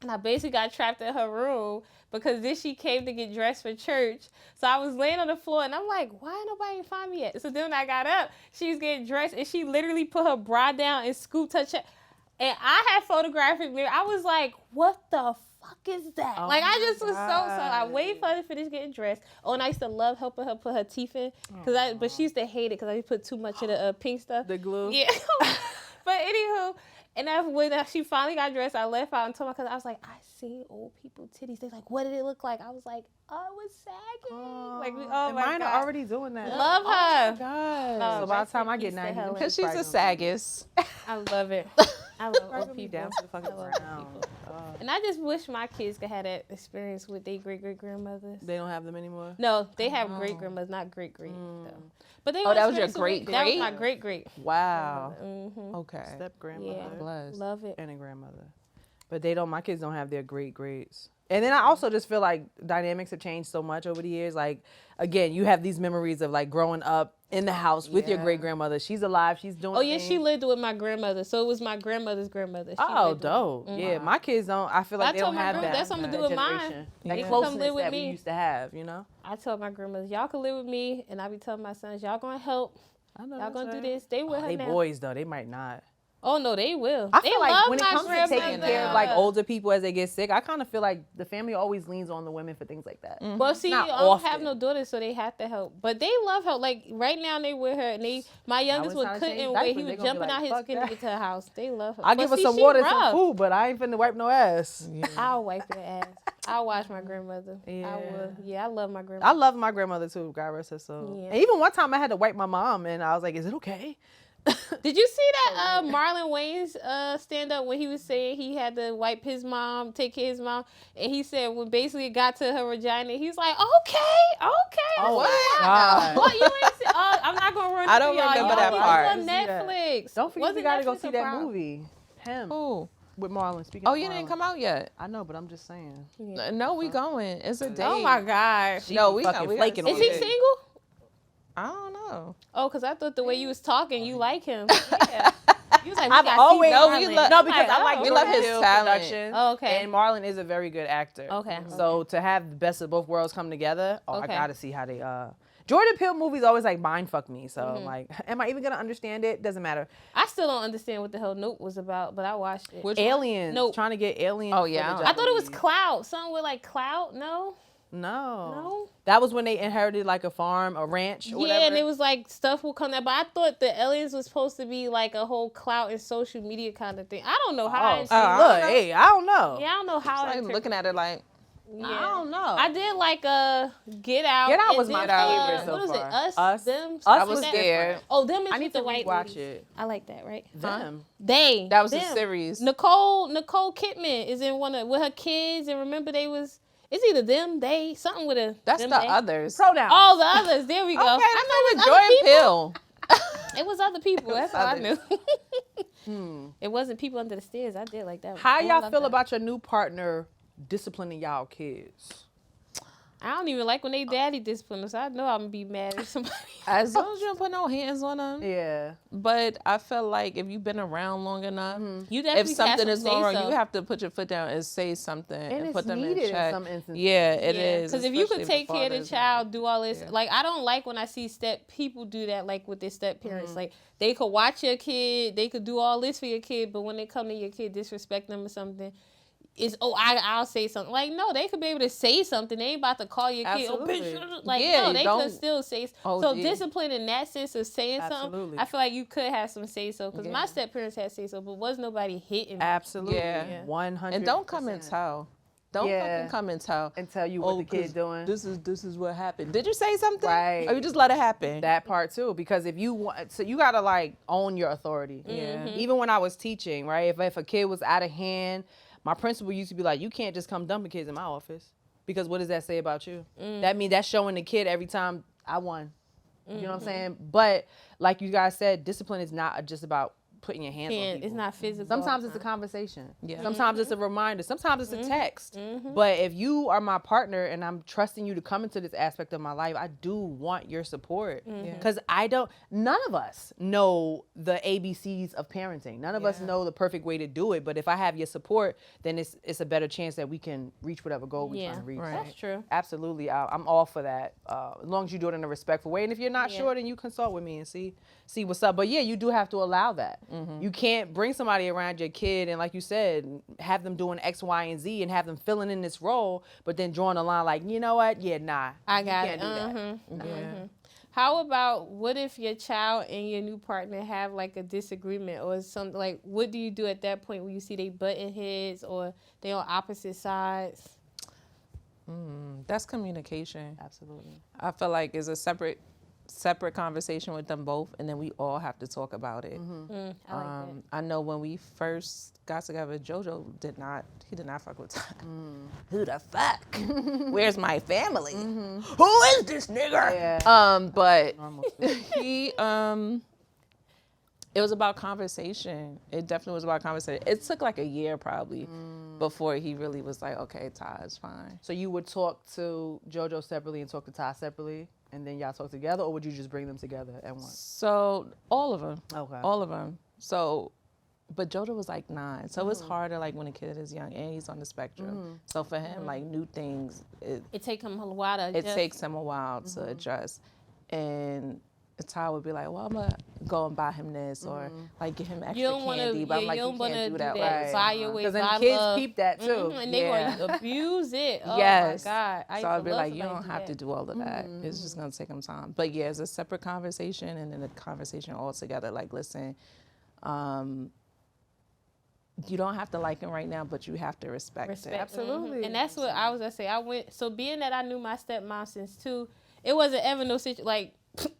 And I basically got trapped in her room because then she came to get dressed for church. So I was laying on the floor and I'm like, why ain't nobody find me yet? So then when I got up, she was getting dressed and she literally put her bra down and scooped her chest. And I had photographic mirror. I was like, what the fuck is that? Like I just was so I waited for her to finish getting dressed. Oh, and I used to love helping her put her teeth in. But she used to hate it because I put too much of the pink stuff. The glue? Yeah. But anywho, and then when she finally got dressed, I left out and told my cousin, I was like, I seen old people titties. They like, what did it look like? I was like, oh, it was sagging. Like, oh and my mine God. are already doing that. Love her. God. So by the time I get Peace to 90, Helen. Because she's a saggist. I love it. I love old be people. down to the fucking I love ground. old people. And I just wish my kids could have that experience with their great-great-grandmothers. They don't have them anymore. No, they have great-grandmothers, not great-great, though. But they that was your experience it with- That was great-great? my great-great. Wow. Mm-hmm. Okay. Step grandmother Yeah. Blessed. Love it. and a grandmother. But they don't. My kids don't have their great greats. And then I also just feel like dynamics have changed so much over the years. Like, again, you have these memories of like growing up in the house with your great grandmother. She's alive. She's doing. Oh, yeah, she things. lived with my grandmother. So it was my grandmother's grandmother. She Oh, lived with dope. Yeah, my kids don't. I feel like I they told don't my have grandma, that. that's what I'm that gonna do with mine. generation. They That can come closeness live with that we me. used to have. You know. I told my grandmother, y'all can live with me. And I be telling my sons, y'all gonna help. I know. Y'all that's gonna do right. this. They with her They now. boys though. They might not. Oh, no, they will. I They feel like love when it my comes to taking grandmother. care of like older people as they get sick, I kind of feel like the family always leans on the women for things like that. Well, see, Not I don't have often. no daughters, so they have to help. But they love her. Like right now, they with her, and my youngest was would trying to change couldn't wait. He diapers, they was gonna be jumping like, out his "Fuck skin to that." get to her house. They love her. I give her But some see, water she and some rough. food, but I ain't finna wipe no ass. I'll wipe your ass. I'll wash my grandmother. Yeah. I will. Yeah, I love my I grandmother. love my grandmother too. God rest her soul. Yeah. And even one time I had to wipe my mom, and I was like, "Is it okay?" Did you see that Marlon Wayans stand up when he was saying he had to wipe his mom, take care of his mom, and he said when basically it got to her vagina, he was like, okay. Oh, What? God. What you ain't see? I'm not gonna ruin it I don't for y'all. remember Y'all that need part. to see on Netflix. Don't forget Was you it gotta go Netflix see or that Prime? movie. Him Ooh. with Marlon. Speaking. Oh, of you Marlon. didn't come out yet? I know, but I'm just saying. No, we going. It's a date. Oh my gosh. No, we fucking got, we flaking gotta on Is see he it. single? I don't know. Oh, because I thought the way you was talking, you like him. Yeah. You was like, I've always no, because I like we love his Peele talent. production. Oh, okay. And Marlon is a very good actor. Okay. So to have the best of both worlds come together, I Okay. gotta see how they. Jordan Peele movies always like mind fuck me. So I'm like, am I even gonna understand it? Doesn't matter. I still don't understand what the hell Nope was about, but I watched it. Which Aliens. Nope. Trying to get aliens. Oh, yeah, footage, I thought it was believe. Cloud. Something with like Cloud. No. No. That was when they inherited like a farm, a ranch, or Yeah, whatever. and it was like stuff will come out. But I thought the aliens was supposed to be like a whole clout and social media kind of thing. I don't know how. Look, hey, I don't know. Yeah, I don't know how. Like looking at it like, Yeah. I don't know. I did like Get Out. Get Out and was my then, favorite so what was far. it? Us. Them. Us I something was like that? scared. Oh, them is I need with to the white watch ladies. it. I like that, right? Them. They. that was a them. series. Nicole Kidman is in one of with her kids, and remember they was. It's either them, they, something with a. That's them, the they. Pronouns. Oh, the others. There we go. Okay, I I know Jordan it was other Peele. people. It was other people. That's all I others. knew. It wasn't people under the stairs. I did like that. How I y'all love feel that. about your new partner disciplining y'all kids? I don't even like when they daddy discipline us. I know I'm gonna be mad at somebody. As long as you don't put no hands on them. Yeah. But I feel like if you've been around long enough, You if definitely something have is to going say wrong, so. you have to put your foot down and say something and it's put them needed in in check. some instances. Yeah, it is. Because if you could especially take care of the father's child, do all this, Yeah. like I don't like when I see people do that, like with their step parents. Mm-hmm. Like they could watch your kid, they could do all this for your kid, but when they come to your kid, disrespect them or something. I'll say something. Like, no, they could be able to say something. They ain't about to call your kid, oh, Absolutely. bitch. Like, Yeah, no, they don't- could still say. Oh, so yeah. discipline in that sense of saying Absolutely. something, I feel like you could have some say so. Because my Yeah. step parents had say so, but was nobody hitting me. Absolutely. Yeah. 100%. And don't come and tell. Don't Yeah. fucking come and tell. And tell you what the 'cause kid's doing. This is what happened. Did you say something? Right. Or you just let it happen? That part too, because if you want, so you gotta like own your authority. Yeah. Even when I was teaching, right? If a kid was out of hand, my principal used to be like, "You can't just come dumping kids in my office," because what does that say about you? That means that's showing the kid every time I won. You know what I'm saying? But like you guys said, discipline is not just about putting your hands on people. It's not physical. Sometimes it's a conversation. Yeah. Sometimes it's a reminder. Sometimes it's a text. But if you are my partner and I'm trusting you to come into this aspect of my life, I do want your support. Because none of us know the ABCs of parenting. None of us know the perfect way to do it. But if I have your support, then it's a better chance that we can reach whatever goal we're trying to reach. Right. That's true. Absolutely. I'm all for that. As long as you do it in a respectful way. And if you're not sure, then you consult with me and see what's up. But yeah, you do have to allow that. You can't bring somebody around your kid and, like you said, have them doing X, Y, and Z and have them filling in this role, but then drawing a line like, you know what? Yeah, nah. I got you it. can't do that. Yeah. How about what if your child and your new partner have like a disagreement or something? Like, what do you do at that point when you see they butting heads or they on opposite sides? That's communication. Absolutely. I feel like it's a separate conversation with them both, and then we all have to talk about it. I like that. I know when we first got together, JoJo did not fuck with time. Who the fuck? Where's my family? Who is this nigga? Yeah. But Normal. he it was about conversation. It definitely was about conversation. It took like a year probably before he really was like, okay, Ty, it's fine. So you would talk to JoJo separately and talk to Ty separately, and then y'all talk together, or would you just bring them together at once? So all of them. Okay. All of them. So, but JoJo was like 9. So it's harder like when a kid is young and he's on the spectrum. So for him, like new things, It take him a while to it adjust. takes him a while to adjust. And Ty would be like, well, I'm going to go and buy him this or like get him extra You don't want candy. to. But I'm Yeah, like, you you don't want to can't do do that. that. Like, Buy your way. Because then buy kids love. peep that too. And they Yeah. going to abuse it. Oh Yes. my God. I So I'd be love like, you somebody don't do have to that. do all of that. It's just going to take him time. But yeah, it's a separate conversation and then a conversation all together. Like, listen, you don't have to like him right now, but you have to respect it. Absolutely. And that's what I was gonna say. So being that I knew my stepmom since 2, it wasn't ever no situation like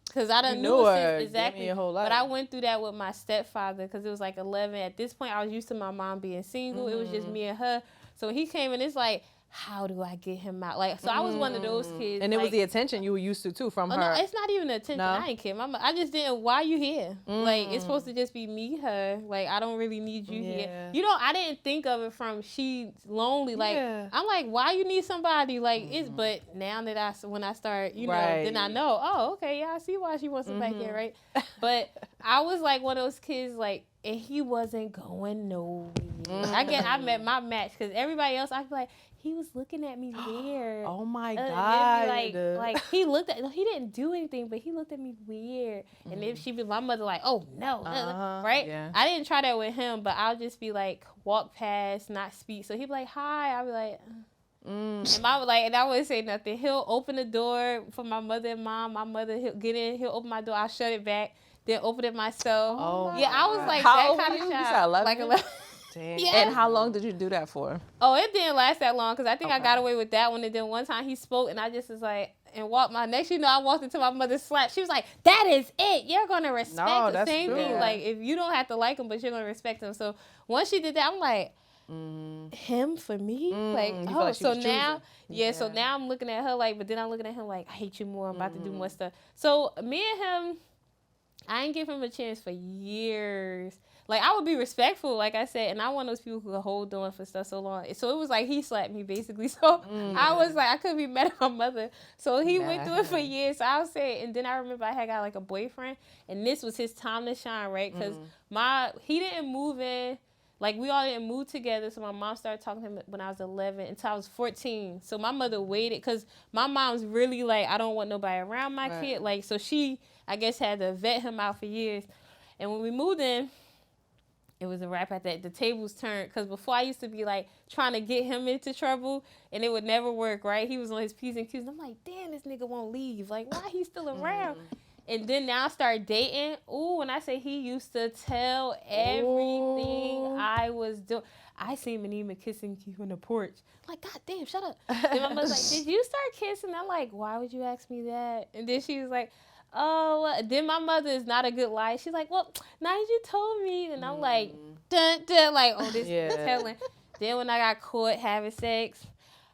because I done You knew knew her her, since damn exactly. your whole life. But I went through that with my stepfather because it was like 11. At this point, I was used to my mom being single. It was just me and her. So when he came in, it's like, how do I get him out? Like, so I was one of those kids. And it was like, the attention you were used to too from oh, her. no, it's not even the attention. No? I ain't care. I just didn't. Why you here? Like, it's supposed to just be me, her. Like, I don't really need you here. Yeah. You know, I didn't think of it from she's lonely. Like, Yeah. I'm like, why you need somebody? Like, it's. But now that when I start, you know, then I Right. know. Oh, okay, yeah, I see why she wants somebody here, right? But I was like one of those kids, like and he wasn't going nowhere. Again, I met my match because everybody else, I feel like he was looking at me weird. Oh my God! Like he looked at, he didn't do anything, but he looked at me weird. And if she be my mother, like, oh no, right? Yeah. I didn't try that with him, but I'll just be like, walk past, not speak. So he'd be like, hi. I'll be like. And mom was like, and I wouldn't say nothing. He'll open the door for my mother and mom. My mother, he'll get in. He'll open my door. I'll shut it back. Then open it myself. Oh yeah, I was like how that old kind were of you? You child. said 11? Like 11. Damn. Yeah. And how long did you do that for? Oh, it didn't last that long because I think I got away with that one. And then one time he spoke, and I just was like, and walked my next. You know, I walked into my mother's slap. She was like, "That is it. You're gonna respect the that's same true. thing. Like if you don't have to like him, but you're gonna respect him." So once she did that, I'm like. Him for me, like feel like she so was now, choosing. so now I'm looking at her like, but then I'm looking at him like, I hate you more. I'm about to do more stuff. So me and him, I ain't give him a chance for years. Like I would be respectful, like I said, and I'm one of those people who could hold on for stuff so long. So it was like he slapped me basically. So I was like, I couldn't be mad at my mother. So he went through it for years. So I would say, and then I remember I had got like a boyfriend, and this was his time to shine, right? Because he didn't move in. Like, we all didn't move together, so my mom started talking to him when I was 11 until I was 14. So my mother waited, because my mom's really like, I don't want nobody around my kid. Like, so she, I guess, had to vet him out for years. And when we moved in, it was a wrap at that. The tables turned, because before I used to be, like, trying to get him into trouble, and it would never work, right? He was on his P's and Q's. And I'm like, damn, this nigga won't leave. Like, why he still around? And then now I started dating. Ooh, when I say he used to tell everything I was doing. I seen Minnie kissing you on the porch. I'm like, God damn, shut up. Then my mother's like, did you start kissing? I'm like, why would you ask me that? And then she was like, oh, then my mother is not a good liar. She's like, well, now you told me. And I'm like, dun, dun, like, oh, this telling. Then when I got caught having sex,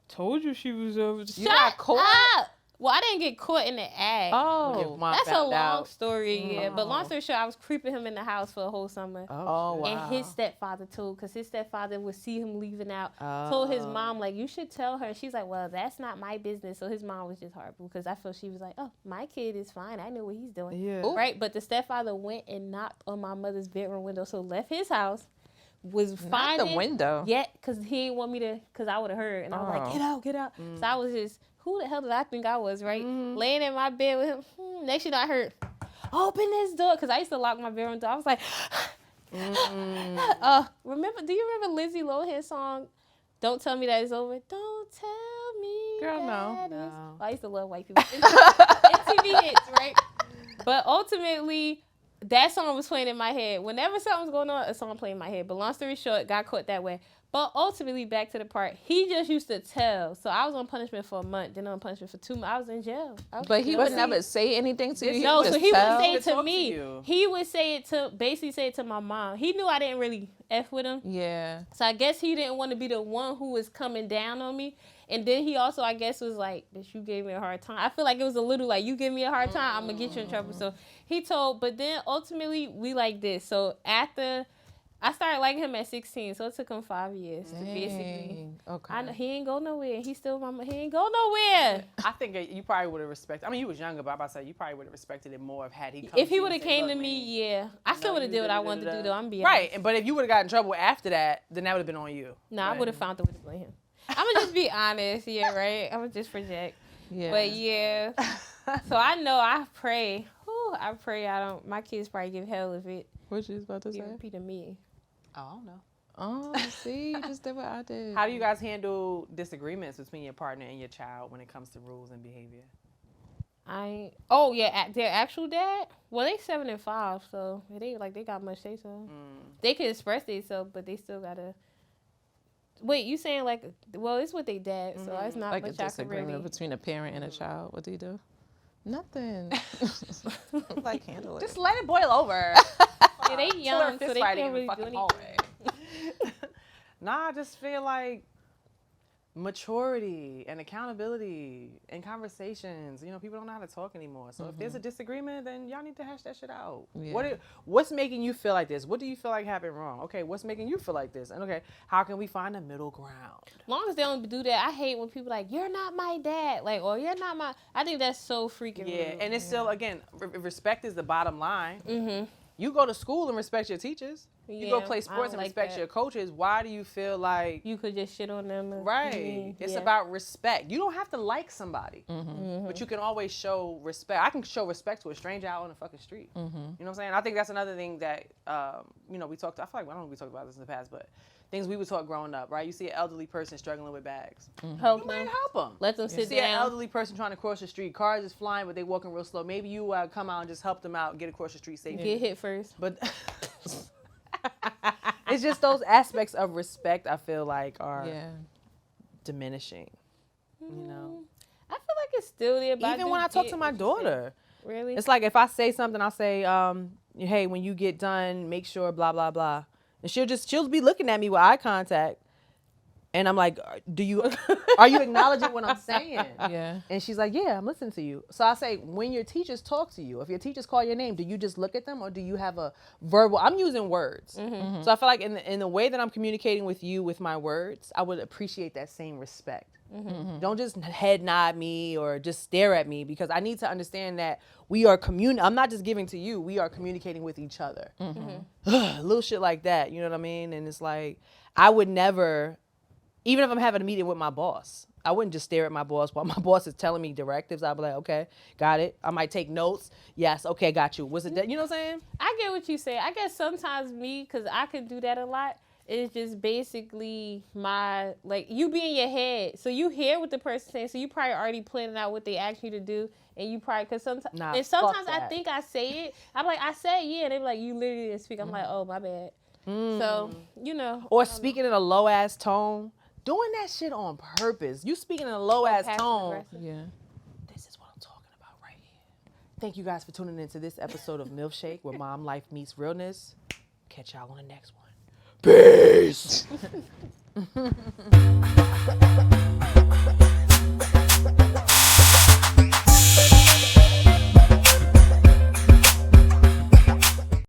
told you she was over. You got caught? Up. Well, I didn't get caught in the act. Oh, that's a long story, yeah. But long story short, I was creeping him in the house for a whole summer. Oh, wow. And his stepfather told, because his stepfather would see him leaving out, told his mom, like, you should tell her. She's like, well, that's not my business. So his mom was just horrible, because I feel she was like, oh, my kid is fine. I know what he's doing. Yeah. Right? But the stepfather went and knocked on my mother's bedroom window, so left his house. Was finding the window. Yeah, because he didn't want me to, because I would have heard. And I was like, get out, get out. So I was just, who the hell did I think I was, right? Laying in my bed with him. Next you know, I heard, open this door. Because I used to lock my bedroom door. I was like, do you remember Lindsay Lohan's song, Don't Tell Me That It's Over? Don't tell me Girl, that no. Well, I used to love white people. MTV hits, right? But ultimately, that song was playing in my head. Whenever something's going on, a song playing in my head. But long story short, got caught that way. But ultimately, back to the part, he just used to tell. So I was on punishment for a month, then on punishment for 2 months. I was in jail. But he would never say anything to you? No, so he would say it to talk me. to you. He would say it to, basically say it to my mom. He knew I didn't really F with him. Yeah. So I guess he didn't want to be the one who was coming down on me. And then he also, I guess, was like, bitch, you gave me a hard time. I feel like it was a little like, you give me a hard time, I'm going to get you in trouble. So he told, but then ultimately, we like this. So after... I started liking him at 16, so it took him 5 years to basically. Okay. He ain't go nowhere. He still he ain't go nowhere. I think you probably would have respected. I mean, you was younger, but I'm about to say you probably would have respected it more had he come. If he to you would have and said, came "Look, to me, man, yeah, I still would have did what I wanted to do though. I'm being right. honest. But if you would have gotten in trouble after that, then that would have been on you. No, I would have found the way to blame him. I'm gonna just be honest, yeah, right. I'm gonna just project. Yeah. But yeah, so I know I pray. I pray I don't. My kids probably give hell if it What you was about to say? repeat to me. I don't know. Oh, see, you just did what I did. How do you guys handle disagreements between your partner and your child when it comes to rules and behavior? Their actual dad. Well, they 7 and 5, so they got much say so. They can express themselves, but they still gotta. Wait, you saying like? Well, it's with their dad, so it's not like a much I can disagreement really. between a parent and a child. What do you do? Nothing. Like handle it. Just let it boil over. Yeah, they young, so they can't really do anything. Nah, I just feel like maturity and accountability and conversations. You know, people don't know how to talk anymore. So if there's a disagreement, then y'all need to hash that shit out. Yeah. What's making you feel like this? What do you feel like happened wrong? Okay, what's making you feel like this? And okay, how can we find a middle ground? Long as they don't do that, I hate when people like, you're not my dad, like, or you're not my. I think that's so freaking rude. And it's still, again, respect is the bottom line. You go to school and respect your teachers. You go play I sports don't and like respect that. your coaches. Why do you feel like You could just shit on them. right? It's about respect. You don't have to like somebody, but you can always show respect. I can show respect to a stranger out on the fucking street. You know what I'm saying? I think that's another thing that you know, we talked. I feel like I don't know if we talked about this in the past, but things we were taught growing up, right? You see an elderly person struggling with bags. Help You them. might help them. Let them You sit see an down. elderly person trying to cross the street. Cars is flying, but they walking real slow. Maybe you come out and just help them out and get across the street safely. Get hit first. But it's just those aspects of respect I feel like are diminishing. You know, I feel like it's still there. But even when I talk to my daughter, really, it's like if I say something, I'll say, "Hey, when you get done, make sure blah blah blah," and she'll be looking at me with eye contact. And I'm like, are you acknowledging what I'm saying? Yeah. And she's like, yeah, I'm listening to you. So I say, when your teachers talk to you, if your teachers call your name, do you just look at them or do you have a verbal? I'm using words. So I feel like in the way that I'm communicating with you with my words, I would appreciate that same respect. Don't just head nod me or just stare at me, because I need to understand that we are I'm not just giving to you, we are communicating with each other. Little shit like that, you know what I mean? And it's like, I would never, even if I'm having a meeting with my boss, I wouldn't just stare at my boss while my boss is telling me directives. I'd be like, okay, got it. I might take notes. Yes, okay, got you. What's it? You know what I'm saying? I get what you say. I guess sometimes me, because I could do that a lot, it's just basically like, you be in your head. So you hear what the person's saying. So you probably already planning out what they ask you to do. And you probably, because sometimes I think I say it. I'm like, I say yeah. And they be like, you literally didn't speak. I'm like, oh, my bad. So, you know. Or speaking in a low ass tone. Doing that shit on purpose. You speaking in a low ass tone. Yeah. This is what I'm talking about right here. Thank you guys for tuning into this episode of Milfshake, where mom life meets realness. Catch y'all on the next one. Peace.